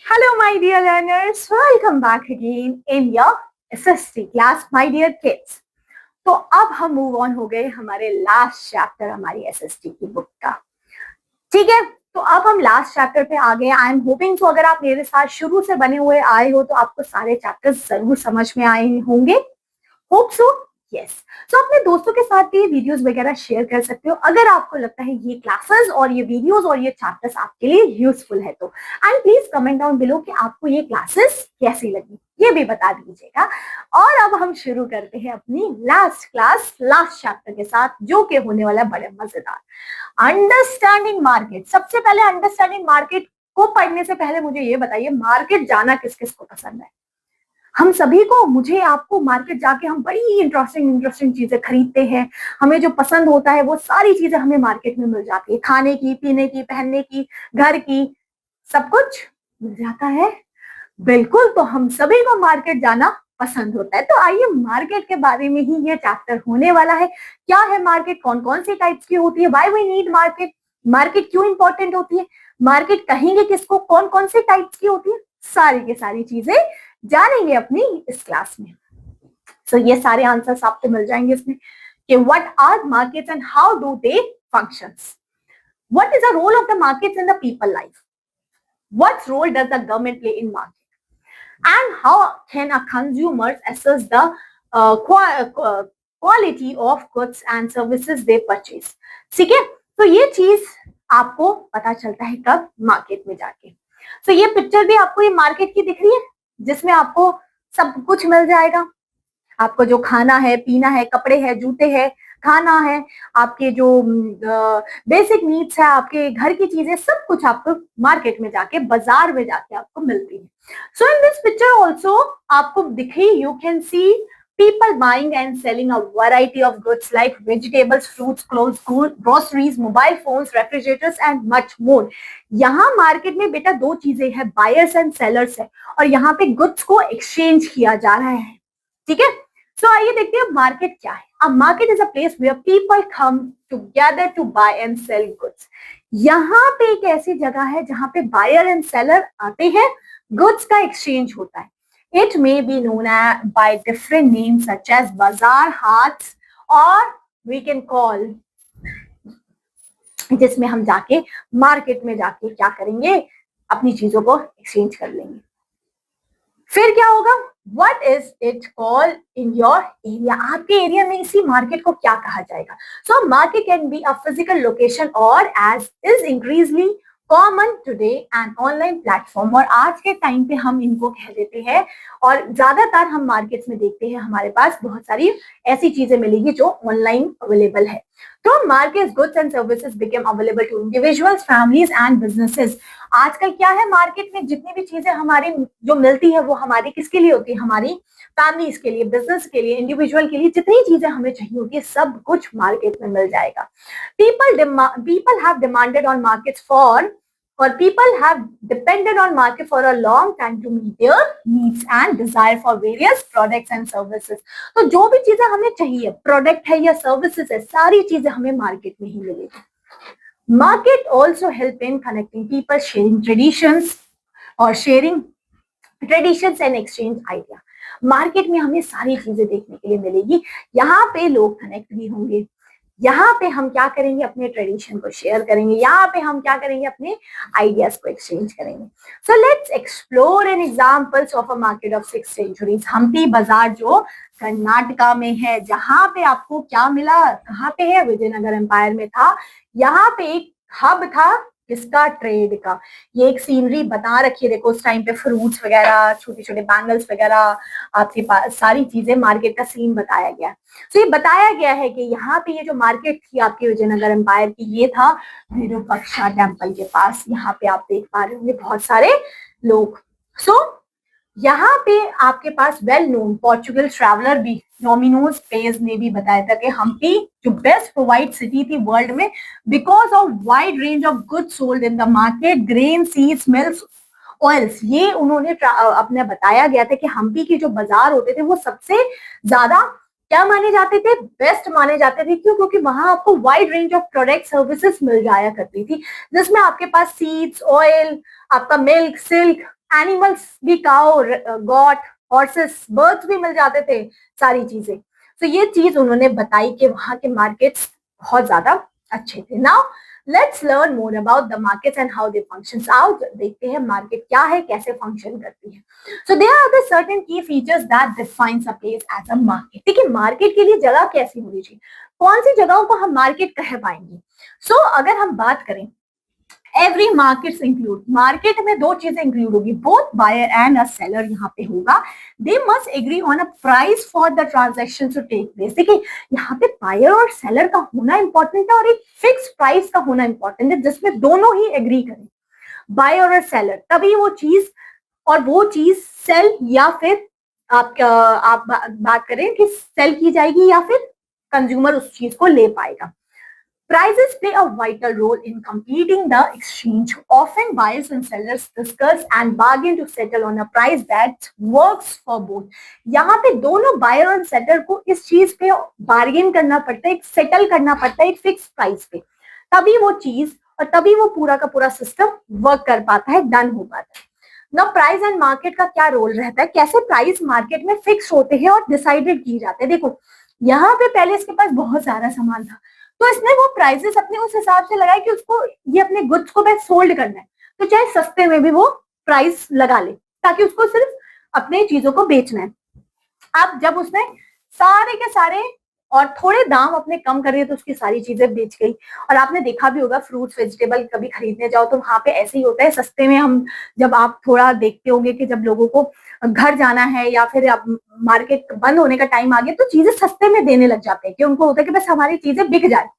Hello, my dear learners. Welcome back again in your SST class, my dear kids. तो अब हम move on हो गए हमारे लास्ट चैप्टर हमारी एसएसटी की बुक का। ठीक है, तो अब हम लास्ट चैप्टर पे आ गए। आई एम होपिंग सो अगर आप मेरे साथ शुरू से बने हुए आए हो तो आपको सारे चैप्टर्स जरूर समझ में आए होंगे। Hope so yes. तो अपने दोस्तों के साथ भी वीडियोस वगैरह शेयर कर सकते हो अगर आपको लगता है ये क्लासेस और ये वीडियोस और ये चैप्टर्स आपके लिए यूजफुल है तो। And please comment down below कि आपको ये क्लासेस कैसी लगी, ये भी बता दीजिएगा। और अब हम शुरू करते हैं अपनी लास्ट क्लास लास्ट चैप्टर के साथ, जो कि होने वाला है बड़े मजेदार, अंडरस्टैंडिंग मार्केट। सबसे पहले अंडरस्टैंडिंग मार्केट को पढ़ने से पहले मुझे ये बताइए, मार्केट जाना किस किस को पसंद है? हम सभी को, मुझे आपको, मार्केट जाके हम बड़ी इंटरेस्टिंग चीजें खरीदते हैं। हमें जो पसंद होता है वो सारी चीजें हमें मार्केट में मिल जाती है, खाने की, पीने की, पहनने की, घर की, सब कुछ मिल जाता है। बिल्कुल, तो हम सभी को मार्केट जाना पसंद होता है। तो आइए मार्केट के बारे में ही ये चैप्टर होने वाला है। क्या है मार्केट, कौन कौन सी टाइप्स की होती है, why we need market, market क्यों इंपॉर्टेंट होती है, मार्केट कहेंगे किसको, कौन कौन से टाइप्स की होती है, सारी की सारी चीजें जानेंगे अपनी इस क्लास में। सो ये सारे आंसर्स आपको मिल जाएंगे इसमें कि what are markets and how do they functions, what is the role of the markets in the people life, what role does the government play in market, and how can a consumer assess the quality of goods and services they purchase। ठीक है, तो ये चीज आपको पता चलता है कब, मार्केट में जाके। तो ये पिक्चर भी आपको ये मार्केट की दिख रही है, जिसमें आपको सब कुछ मिल जाएगा। आपको जो खाना है, पीना है, कपड़े है, जूते हैं, खाना है, आपके जो बेसिक नीड्स है, आपके घर की चीजें, सब कुछ आपको मार्केट में जाके, बाजार में जाके आपको मिलती है। सो इन दिस पिक्चर ऑल्सो आपको दिखे, you can see people buying and selling a variety of goods like vegetables, fruits, clothes, groceries, mobile phones, refrigerators and much more। यहाँ मार्केट में बेटा दो चीजें हैं, बायर्स एंड सेलर्स है, और यहाँ पे गुड्स को एक्सचेंज किया जा रहा है। ठीक है, सो आइए देखते हैं मार्केट क्या है। A market is a place where people come together to buy and sell goods। यहाँ पे एक ऐसी जगह है जहां पे बायर एंड सेलर आते हैं, गुड्स का एक्सचेंज होता है। It may be known by different names such as bazaar, haats, or we can call, जिसमें हम जाके मार्केट में जाके क्या करेंगे, अपनी चीजों को एक्सचेंज कर लेंगे। फिर क्या होगा, What is it called in your area? आपके एरिया में इसी मार्केट को क्या कहा जाएगा? So market can be a physical location or as is increasingly common today an online platform। और आज के टाइम पे हम इनको कह देते हैं, और ज्यादातर हम मार्केट्स में देखते हैं हमारे पास बहुत सारी ऐसी चीजें मिलेगी जो ऑनलाइन अवेलेबल है। तो market goods and services became available to individuals, families and businesses. आजकल क्या है, मार्केट में जितनी भी चीजें हमारी जो मिलती है वो हमारी किसके लिए होती है, हमारी फैमिलीज के लिए, बिजनेस के लिए, इंडिविजुअल के लिए, जितनी चीजें हमें चाहिए होती है सब कुछ मार्केट में मिल जाएगा। people have demanded on markets for, or people have depended on market for a long time to meet their needs and desire for various products and services। तो जो भी चीजें हमें चाहिए, प्रोडक्ट है या सर्विसेज है, सारी चीजें हमें मार्केट में ही मिलेगी। Market also help in connecting people, sharing traditions and exchange idea। Market में हमें सारी चीजें देखने के लिए मिलेगी, यहाँ पे लोग कनेक्ट भी होंगे, यहाँ पे हम क्या करेंगे, अपने ट्रेडिशन को शेयर करेंगे, यहाँ पे हम क्या करेंगे, अपने आइडियाज को एक्सचेंज करेंगे। So let's explore an examples of a market of 6th century. Hampi बाजार जो कर्नाटका में है, जहां पे आपको क्या मिला, कहाँ पे है, विजयनगर एम्पायर में था। यहाँ पे एक हब था किसका, ट्रेड का। ये एक सीनरी बता रखी है, देखो उस टाइम पे फ्रूट्स वगैरह, छोटे छोटे बैंगल्स वगैरह, आपके पास सारी चीजें, मार्केट का सीन बताया गया। तो ये बताया गया है कि यहाँ पे ये जो मार्केट थी आपके विजयनगर एम्पायर की, ये था विरूपाक्षा टेम्पल के पास। यहाँ पे आप देख पा रहे होंगे बहुत सारे लोग। सो यहाँ पे आपके पास वेल नोन पोर्चुगल ट्रैवलर भी डोमिनोज पेज ने भी बताया था कि हम्पी जो बेस्ट प्रोवाइड सिटी थी वर्ल्ड में, because of wide range of goods sold in the market, grain, seeds, milk, oils. ये उन्होंने अपने बताया गया था कि हम्पी के जो बाजार होते थे वो सबसे ज्यादा क्या माने जाते थे, बेस्ट माने जाते थे। क्यों? क्योंकि वहां आपको wide range of product services मिल जाया करती थी, जिसमें आपके पास सीड्स, ऑयल, आपका मिल्क, सिल्क, एनिमल्स भी, काउ, गॉट, हॉर्सेस, बर्ड्स भी मिल जाते थे, सारी चीजें। तो ये चीज उन्होंने बताई कि वहां के मार्केट्स बहुत ज्यादा अच्छे थे। Now let's learn more about the markets and how they functions out. देखते हैं मार्केट क्या है, कैसे फंक्शन करती है। So there are the certain key features that defines a place as a market. देखिए मार्केट के लिए जगह कैसी होनी चाहिए, कौन सी जगहों को हम मार्केट कह पाएंगे। सो अगर हम बात करें, एवरी मार्केट इंक्लूड, मार्केट में दो चीजें इंक्लूड होगी, both buyer and a seller यहाँ पे होगा। They must agree on a price for the transaction to take place. देखिए यहाँ पे बायर और सेलर का होना इंपॉर्टेंट है और एक फिक्स प्राइस का होना इंपॉर्टेंट है जिसमें दोनों ही एग्री करें, बायर और सेलर, तभी वो चीज, और वो चीज सेल या फिर आप बात करें कि सेल की जाएगी या फिर कंज्यूमर उस चीज को ले पाएगा। Prices play a vital role in completing the exchange. Often buyers and sellers discuss and bargain to settle on a price that works for both. यहाँ पे दोनों buyer और seller को इस चीज पे bargain करना पड़ता है, एक settle करना पड़ता है एक fixed price पे, तभी वो चीज और तभी वो पूरा का पूरा सिस्टम वर्क कर पाता है, डन हो पाता है। ना प्राइस एंड मार्केट का क्या रोल रहता है, कैसे प्राइस मार्केट में फिक्स होते हैं और डिसाइडेड की जाते हैं। देखो यहाँ पे पहले इसके पास बहुत सारा सामान था, तो इसने वो प्राइसेस अपने उस हिसाब से लगाए कि उसको ये अपने गुड्स को बस सोल्ड करना है, तो चाहे सस्ते में भी वो प्राइस लगा ले ताकि उसको सिर्फ अपने चीजों को बेचना है। अब जब उसने सारे के सारे और थोड़े दाम अपने कम करे तो उसकी सारी चीजें बेच गई। और आपने देखा भी होगा फ्रूट्स वेजिटेबल कभी खरीदने जाओ तो वहां पे ऐसे ही होता है, सस्ते में हम, जब आप थोड़ा देखते होंगे कि जब लोगों को घर जाना है या फिर आप मार्केट बंद होने का टाइम आ गया तो चीजें सस्ते में देने लग जाते हैं कि उनको होता है कि बस हमारी चीजें बिक जाए।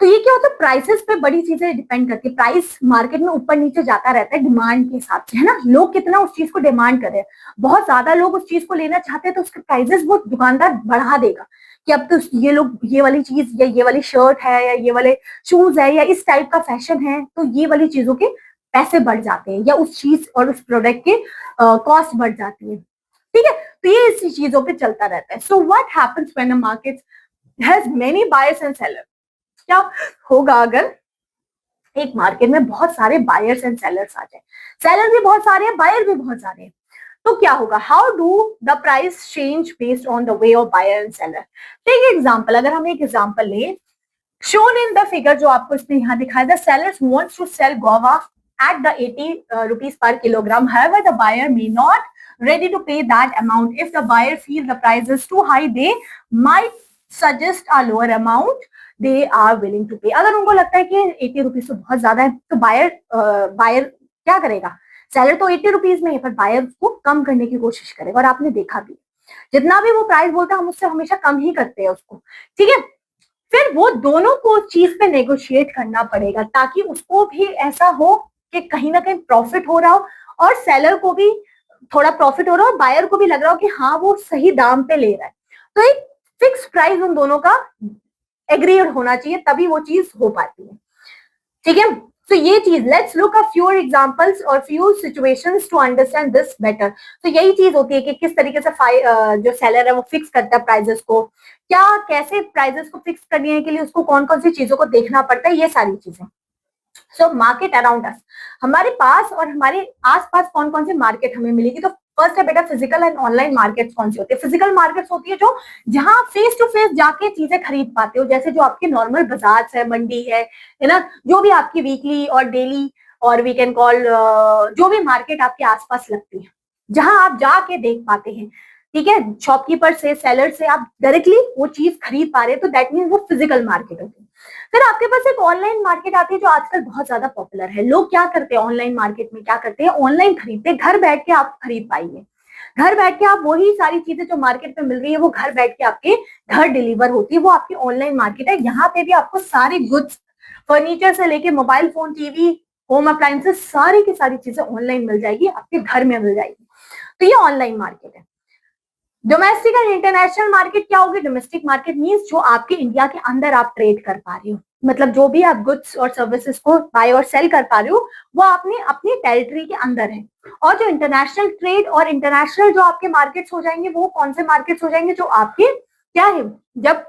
तो ये क्या होता है, प्राइसेस पे बड़ी चीजें डिपेंड करती है। प्राइस मार्केट में ऊपर नीचे जाता रहता है डिमांड के हिसाब से, है ना, लोग कितना उस चीज को डिमांड कर रहे हैं। बहुत ज्यादा लोग उस चीज को लेना चाहते हैं तो उसके प्राइसेस वो दुकानदार बढ़ा देगा कि अब तो ये लोग ये वाली चीज या ये वाली शर्ट है या ये वाले शूज है या इस टाइप का फैशन है, तो ये वाली चीजों के पैसे बढ़ जाते हैं या उस चीज और उस प्रोडक्ट के कॉस्ट बढ़ जाती है। ठीक है, तो ये इसी चीजों पे चलता रहता है। So what happens when a market has many buyers and sellers. क्या होगा अगर एक मार्केट में बहुत सारे बायर्स एंड सेलर्स आ जाए, सेलर भी बहुत सारे हैं, बायर भी बहुत सारे हैं, तो क्या होगा, how do the price change based on the way of buyer and seller. Take example, अगर हम एक एग्जांपल लें, shown in the figure जो आपको इसने यहाँ दिखाया, the sellers wants to sell guava at the 80 rupees per kilogram. However, the buyer may not ready to pay that amount. If the buyer feels the price is too high, they might suggest a lower amount they are willing to pay. अगर उनको लगता है कि 80 rupees तो बहुत ज्यादा है, तो बायर क्या करेगा, सेलर तो 80 रुपीज में है पर बायर उसको कम करने की कोशिश करेगा। और आपने देखा भी, जितना भी वो प्राइस बोलता है हम उससे हमेशा कम ही करते हैं उसको, ठीक है। फिर वो दोनों को चीज पे नेगोशिएट करना पड़ेगा ताकि उसको भी ऐसा हो कि कहीं ना कहीं प्रॉफिट हो रहा हो और सेलर को भी थोड़ा प्रॉफिट हो रहा हो, बायर को भी लग रहा हो कि हाँ वो सही दाम पे ले रहा है। तो एक फिक्स प्राइस उन दोनों का एग्रीड होना चाहिए, तभी वो चीज हो पाती है, ठीक है। तो ये चीज, let's look a few examples और few situations to understand this better. तो यही चीज होती है कि किस तरीके से जो सेलर है वो फिक्स करता है प्राइजेस को, क्या कैसे प्राइजेस को फिक्स करने के लिए उसको कौन कौन सी चीजों को देखना पड़ता है, ये सारी चीजें। सो मार्केट अराउंड अस, हमारे पास और हमारे आसपास कौन कौन सी मार्केट हमें मिलेगी। तो फर्स्ट है बेटा फिजिकल एंड ऑनलाइन मार्केट्स कौन सी होती है। फिजिकल मार्केट्स होती है जो जहां फेस टू फेस जाके चीजें खरीद पाते हो, जैसे जो आपके नॉर्मल बाजार है, मंडी है ना, जो भी आपकी वीकली और डेली और वी कैन कॉल जो भी मार्केट आपके आसपास लगती है, जहां आप जाके देख पाते हैं, ठीक है, शॉपकीपर से सेलर से आप डायरेक्टली वो चीज खरीद पा रहे हैं, तो दैट मीन वो फिजिकल मार्केट होती है। फिर आपके पास एक ऑनलाइन मार्केट आती है जो आजकल बहुत ज्यादा पॉपुलर है। लोग क्या करते हैं ऑनलाइन मार्केट में, क्या करते हैं ऑनलाइन खरीदते हैं, घर बैठ के आप खरीद पाएंगे, घर बैठ के आप वही सारी चीजें जो मार्केट में मिल रही है वो घर बैठ के आपके घर डिलीवर होती है, वो आपकी ऑनलाइन मार्केट है। यहाँ पे भी आपको सारे गुड्स, फर्नीचर से लेके mobile phone, TV, home appliances, सारी की सारी चीजें ऑनलाइन मिल जाएगी, आपके घर में मिल जाएगी। तो ये ऑनलाइन मार्केट है। डोमेस्टिक एंड इंटरनेशनल मार्केट क्या होगी, डोमेस्टिक मार्केट मींस जो आपके इंडिया के अंदर आप ट्रेड कर पा रहे हो, मतलब जो भी आप गुड्स और सर्विसेज को बाय और सेल कर पा रहे हो वो आपने अपनी टेरिटरी के अंदर है। और जो इंटरनेशनल ट्रेड और इंटरनेशनल जो आपके मार्केट्स हो जाएंगे, वो कौन से मार्केट्स हो जाएंगे, जो आपके क्या है, जब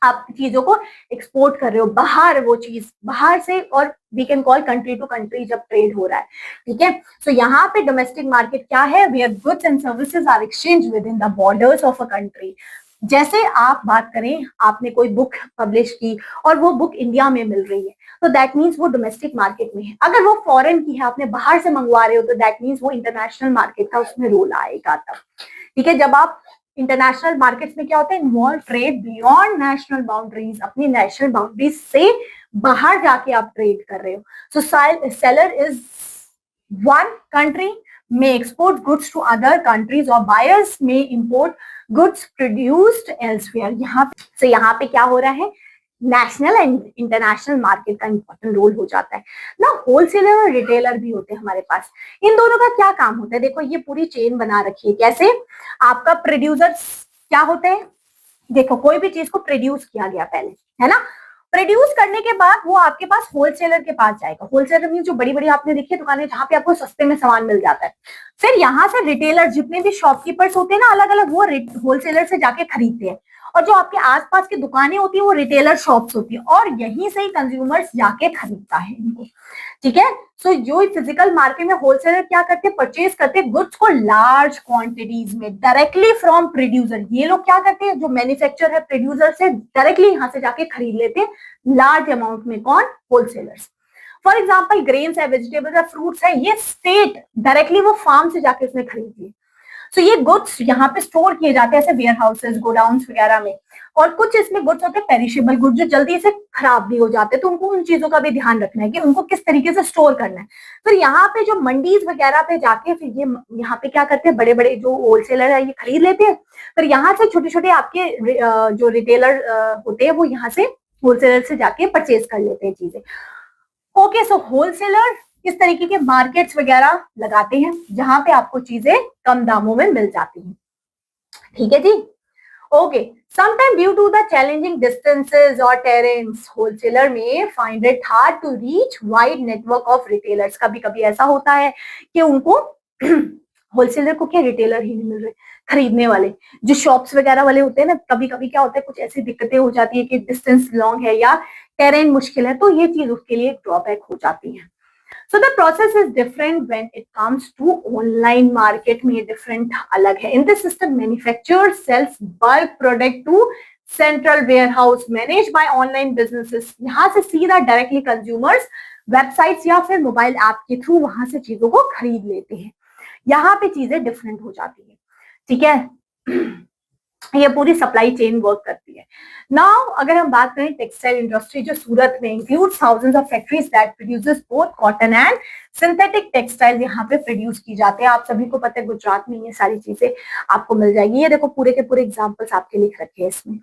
आप चीजों को एक्सपोर्ट कर रहे हो बाहर, वो चीज बाहर से, और we can call country to country जब ट्रेड हो रहा है, ठीक है। सो यहाँ पे डोमेस्टिक मार्केट क्या है, where goods and services are exchange within the borders of a country. जैसे आप बात करें, आपने कोई बुक पब्लिश की और वो बुक इंडिया में मिल रही है, तो दैट मीन्स वो डोमेस्टिक मार्केट में है। अगर वो फॉरेन की है, आपने बाहर से मंगवा रहे हो, तो दैट मीन्स वो इंटरनेशनल मार्केट का उसमें रोल आएगा तब, ठीक है। जब आप इंटरनेशनल मार्केट्स में क्या होता है, involve trade beyond national boundaries, अपनी नेशनल बाउंड्रीज से बाहर जाके आप ट्रेड कर रहे हो। So seller is one country may export goods to other countries or buyers may import goods produced elsewhere। यहाँ पे क्या हो रहा है, नेशनल एंड इंटरनेशनल मार्केट का इंपॉर्टेंट रोल हो जाता है ना। होलसेलर और रिटेलर भी होते हैं हमारे पास। इन दोनों का क्या काम होता है, देखो ये पूरी चेन बना रखी है। कैसे, आपका प्रोड्यूसर क्या होते हैं, देखो कोई भी चीज को प्रोड्यूस किया गया पहले, है ना। प्रोड्यूस करने के बाद वो आपके पास होलसेलर के पास जाएगा। होलसेलर मीन जो बड़ी बड़ी आपने देखी है दुकानें जहां पे आपको सस्ते में सामान मिल जाता है। फिर यहाँ से रिटेलर, जितने भी शॉपकीपर्स होते हैं ना अलग अलग, वो होलसेलर से जाके खरीदते हैं। और जो आपके आसपास की दुकानें होती है वो रिटेलर शॉप्स होती है, और यहीं से ही कंज्यूमर्स जाके खरीदता है इनको, ठीक है। सो जो फिजिकल मार्केट में होलसेलर क्या करते हैं, परचेज करते हैं गुड्स को लार्ज क्वांटिटीज में डायरेक्टली फ्रॉम प्रोड्यूसर। ये लोग क्या करते हैं, जो मैन्युफैक्चर है प्रोड्यूसर से डायरेक्टली यहाँ से जाके खरीद लेते हैं लार्ज अमाउंट में। कौन, होलसेलर्स। फॉर एग्जाम्पल ग्रेन्स है, वेजिटेबल्स है, फ्रूट्स है, ये स्टेट डायरेक्टली वो फार्म से जाके उसने खरीद लिए। सो ये गुड्स यहाँ पे स्टोर किए जाते हैं ऐसे वेयर हाउसेज, गोडाउन वगैरह में। और कुछ इसमें गुड्स होते हैं पेरिशेबल गुड्स, जो जल्दी से खराब भी हो जाते हैं, तो उनको उन चीजों का भी ध्यान रखना है कि उनको किस तरीके से स्टोर करना है। फिर यहाँ पे जो मंडीज वगैरह पे जाके फिर ये यहाँ पे क्या करते हैं, बड़े बड़े जो होलसेलर है ये खरीद लेते हैं। फिर यहाँ से छोटे छोटे आपके जो रिटेलर होते हैं वो यहाँ से होलसेलर से जाके परचेज कर लेते हैं चीजें। ओके, सो होलसेलर इस तरीके के मार्केट्स वगैरह लगाते हैं जहां पे आपको चीजें कम दामों में मिल जाती हैं, ठीक है जी। Okay, sometime due to the challenging distances और terrains, wholesaler may find it hard to reach wide network of retailers. कभी कभी ऐसा होता है कि उनको होलसेलर को क्या, रिटेलर ही नहीं मिल रहे खरीदने वाले। जो शॉप्स वगैरह वाले होते हैं ना, कभी कभी क्या होता है, कुछ ऐसी दिक्कतें हो जाती है कि डिस्टेंस लॉन्ग है या टेरेन मुश्किल है, तो ये चीज उसके लिए ड्रॉबैक हो जाती है। So the process is different when it comes to online market में different अलग है। In this system, manufacturer sells bulk product to central warehouse managed by online businesses। यहाँ से सीधा directly consumers वेबसाइट्स या फिर मोबाइल ऐप के through वहां से चीजों को खरीद लेते हैं। यहाँ पे चीजें डिफरेंट हो जाती है, ठीक है। ये पूरी सप्लाई चेन वर्क करती है। नाउ अगर हम बात करें टेक्सटाइल इंडस्ट्री, जो सूरत में includes thousands of factories that produces both cotton and synthetic textile, यहाँ पे प्रोड्यूस की जाते हैं। आप सभी को पता है गुजरात में ये सारी चीजें आपको मिल जाएगी। ये देखो पूरे के पूरे एग्जांपल्स आपके लिख रखे हैं इसमें,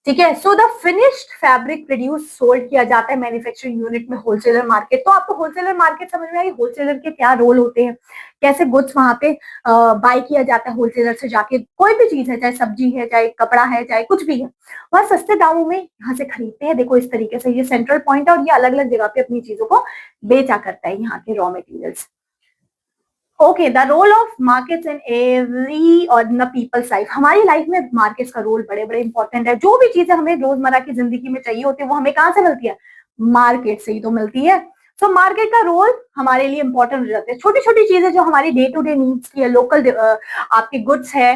ठीक है। So the finished fabric produce sold किया जाता है मैन्युफैक्चरिंग यूनिट में होलसेलर मार्केट। तो आपको होलसेलर मार्केट समझ में आई, होलसेलर के क्या रोल होते हैं, कैसे गुड्स वहां पे बाय किया जाता है होलसेलर से जाके। कोई भी चीज है, चाहे सब्जी है, चाहे कपड़ा है, चाहे कुछ भी है, वह सस्ते दामों में यहाँ से खरीदते हैं। देखो इस तरीके से ये सेंट्रल पॉइंट है और ये अलग अलग जगह पे अपनी चीजों को बेचा करता है यहाँ के raw materials. Okay, the role of markets in every और द पीपल लाइफ। हमारी लाइफ में मार्केट्स का रोल बड़े बड़े इंपॉर्टेंट है। जो भी चीजें हमें रोजमर्रा की जिंदगी में चाहिए होती है वो हमें कहाँ से मिलती है, मार्केट से ही तो मिलती है। सो मार्केट का रोल हमारे लिए इंपॉर्टेंट हो जाता है। छोटी छोटी चीजें जो हमारी डे टू डे नीड्स की है, लोकल आपके गुड्स है,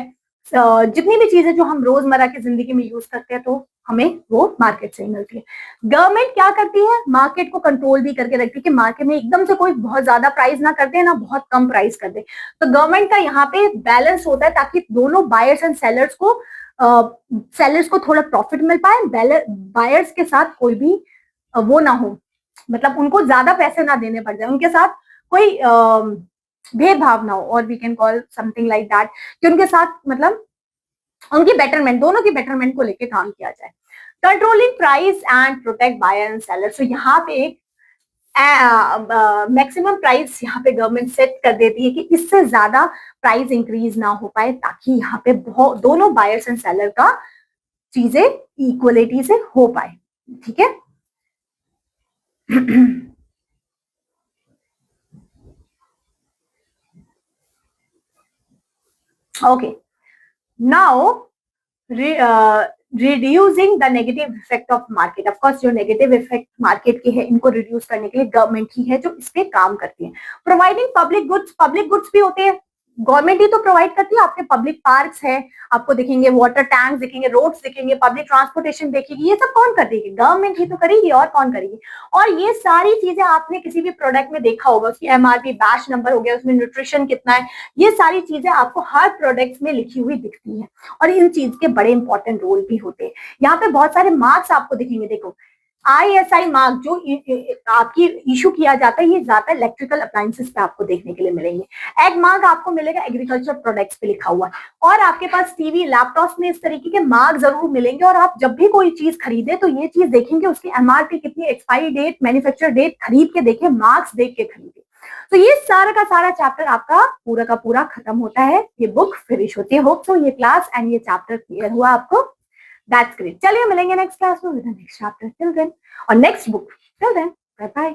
जितनी भी चीजें जो हम रोजमर्रा की जिंदगी में यूज करते हैं, तो हमें वो मार्केट से ही मिलती है। गवर्नमेंट क्या करती है, मार्केट को कंट्रोल भी करके रखती है कि मार्केट में एकदम से कोई बहुत ज्यादा प्राइस ना कर दे, ना बहुत कम प्राइस कर दे। तो गवर्नमेंट का यहाँ पे बैलेंस होता है ताकि दोनों बायर्स एंड सेलर्स को थोड़ा प्रॉफिट मिल पाए, बायर्स के साथ कोई भी वो ना हो, मतलब उनको ज्यादा पैसे ना देने पड़ जाए, उनके साथ कोई भेदभाव ना हो, और we can call something like that, कि उनके साथ मतलब उनकी बेटरमेंट, दोनों की बेटरमेंट को लेके काम किया जाए। Controlling price and protect buyer and seller. So यहाँ पे एक मैक्सिमम प्राइस यहाँ पे गवर्नमेंट सेट कर देती है कि इससे ज्यादा प्राइस इंक्रीज ना हो पाए, ताकि यहाँ पे दोनों बायर्स एंड सेलर का चीजें इक्वलिटी से हो पाए, ठीक है। Okay, now reducing the negative effect of market. Of course जो नेगेटिव इफेक्ट मार्केट के है इनको रिड्यूस करने के लिए गवर्नमेंट ही है जो इस पे काम करती है। प्रोवाइडिंग पब्लिक गुड्स भी होते हैं, गवर्नमेंट ही तो प्रोवाइड करती है। आपके पब्लिक पार्क्स है, आपको दिखेंगे वाटर टैंक्स दिखेंगे, रोड्स दिखेंगे, पब्लिक ट्रांसपोर्टेशन देखेगी, ये सब कौन कर देगी? गवर्नमेंट ही तो करेगी, और कौन करेगी? और ये सारी चीजें आपने किसी भी प्रोडक्ट में देखा होगा, उसकी एमआरपी, बैच नंबर हो गया, उसमें न्यूट्रिशन कितना है, ये सारी चीजें आपको हर प्रोडक्ट में लिखी हुई दिखती है। और इन चीज के बड़े इंपॉर्टेंट रोल भी होते हैं। यहाँ पे बहुत सारे मार्क्स आपको दिखेंगे, देखो ISI मार्क जो आपकी इशू किया जाता है, ये ज्यादा इलेक्ट्रिकल अप्लायंसेस पे आपको देखने के लिए मिलेंगे। एग मार्क आपको मिलेगा एग्रीकल्चर प्रोडक्ट्स पे लिखा हुआ है। और आपके पास टीवी लैपटॉप्स में इस तरीके के मार्क जरूर मिलेंगे। और आप जब भी कोई चीज खरीदे तो ये चीज देखेंगे उसकी एमआरपी कितनी, एक्सपायरी डेट, मैन्युफैक्चर डेट खरीद के देखे, मार्क्स देख के खरीदे। तो ये सारा का सारा चैप्टर आपका पूरा का पूरा खत्म होता है, ये बुक फिनिश होती है। होप सो ये क्लास एंड ये चैप्टर क्लियर हुआ आपको। That's great. चलिए मिलेंगे नेक्स्ट क्लास में with the next chapter. Till then, और next book. Till then, bye bye.